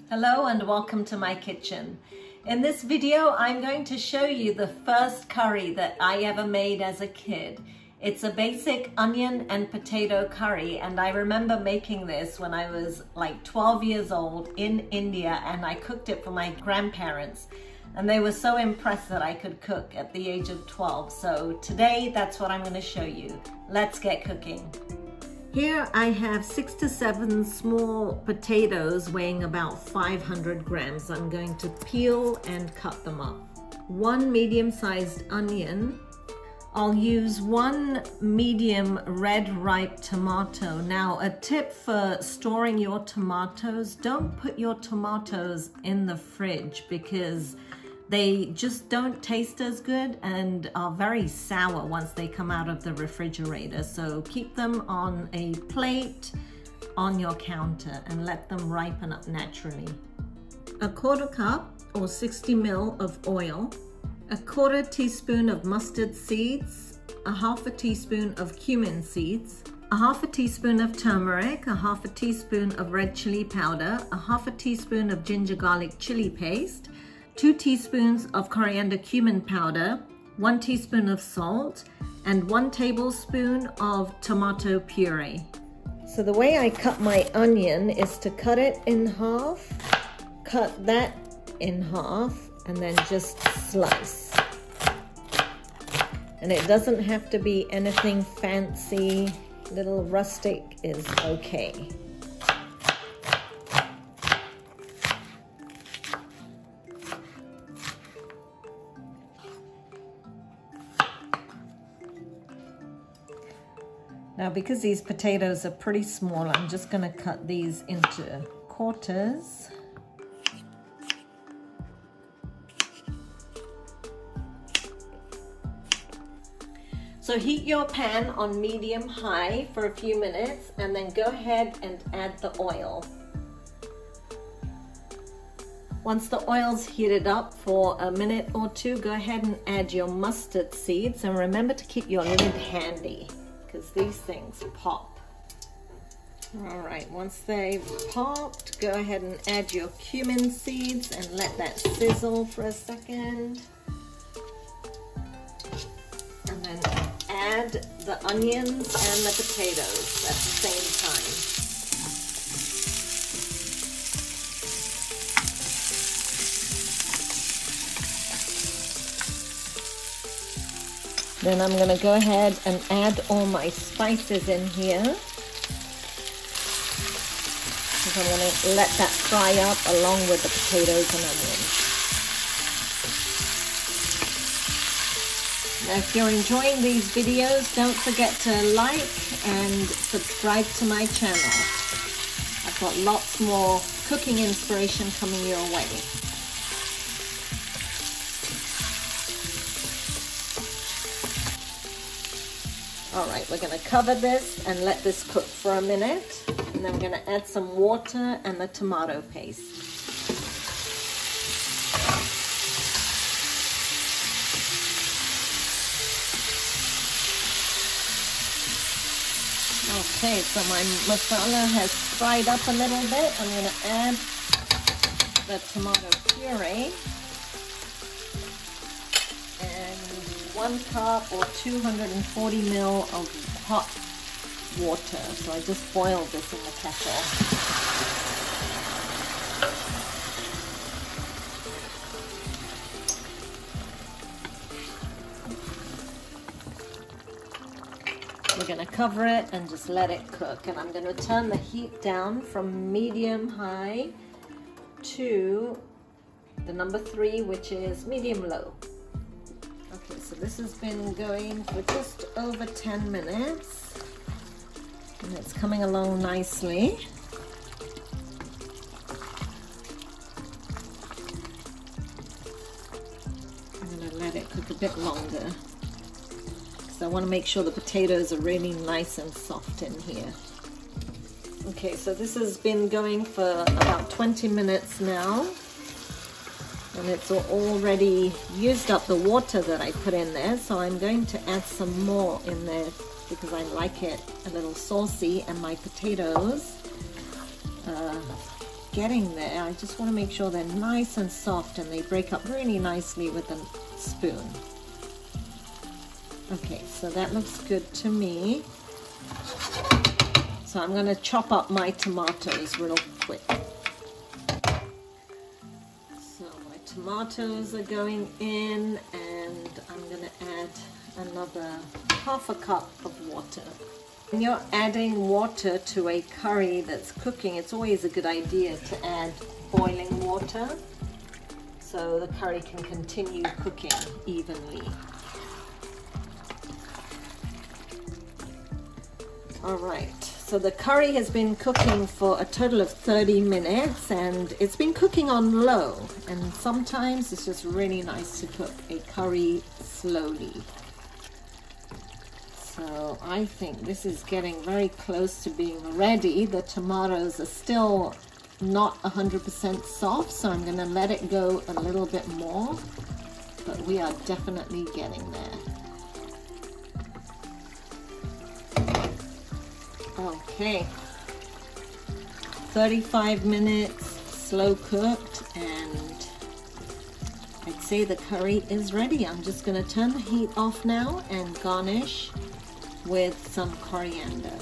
Hello and welcome to my kitchen. In this video, I'm going to show you the first curry that I ever made as a kid. It's a basic onion and potato curry, and I remember making this when I was like 12 years old in India, and I cooked it for my grandparents. And they were so impressed that I could cook at the age of 12. So today, that's what I'm going to show you. Let's get cooking. Here I have 6 to 7 small potatoes weighing about 500 grams. I'm going to peel and cut them up. 1 medium-sized onion. I'll use 1 medium red ripe tomato. Now, a tip for storing your tomatoes, don't put your tomatoes in the fridge because they just don't taste as good and are very sour once they come out of the refrigerator. So keep them on a plate on your counter and let them ripen up naturally. 1/4 cup or 60 ml of oil, 1/4 teaspoon of mustard seeds, 1/2 teaspoon of cumin seeds, 1/2 teaspoon of turmeric, 1/2 teaspoon of red chili powder, 1/2 teaspoon of ginger garlic chili paste, 2 teaspoons of coriander-cumin powder, 1 teaspoon of salt, and 1 tablespoon of tomato puree. So the way I cut my onion is to cut it in half, cut that in half, and then just slice. And it doesn't have to be anything fancy, little rustic is okay. Now, because these potatoes are pretty small, I'm just going to cut these into quarters. So heat your pan on medium-high for a few minutes and then go ahead and add the oil. Once the oil's heated up for a minute or two, go ahead and add your mustard seeds, and remember to keep your lid handy, because these things pop. All right, once they've popped, go ahead and add your cumin seeds and let that sizzle for a second. And then add the onions and the potatoes at the same time. Then I'm going to go ahead and add all my spices in here. So I'm going to let that fry up along with the potatoes and onions. Now, if you're enjoying these videos, don't forget to like and subscribe to my channel. I've got lots more cooking inspiration coming your way. All right, we're going to cover this and let this cook for a minute. And then we're going to add some water and the tomato paste. Okay, so my masala has fried up a little bit. I'm going to add the tomato puree. 1 cup or 240 ml of hot water. So I just boiled this in the kettle. We're going to cover it and just let it cook. And I'm going to turn the heat down from medium-high to the number 3, which is medium-low. Okay, so this has been going for just over 10 minutes and it's coming along nicely. I'm going to let it cook a bit longer because I want to make sure the potatoes are really nice and soft in here. Okay, so this has been going for about 20 minutes now. And it's already used up the water that I put in there, so I'm going to add some more in there because I like it a little saucy, and my potatoes getting there. I just want to make sure they're nice and soft and they break up really nicely with a spoon. Okay, so that looks good to me. So I'm going to chop up my tomatoes real quick. So my tomatoes are going in, and I'm going to add another half a cup of water. When you're adding water to a curry that's cooking, it's always a good idea to add boiling water so the curry can continue cooking evenly. Alright, so the curry has been cooking for a total of 30 minutes, and it's been cooking on low, and sometimes it's just really nice to cook a curry slowly. So I think this is getting very close to being ready. The tomatoes are still not 100% soft, so I'm going to let it go a little bit more, but we are definitely getting there. Okay, 35 minutes slow cooked, and I'd say the curry is ready. I'm just going to turn the heat off now and garnish with some coriander.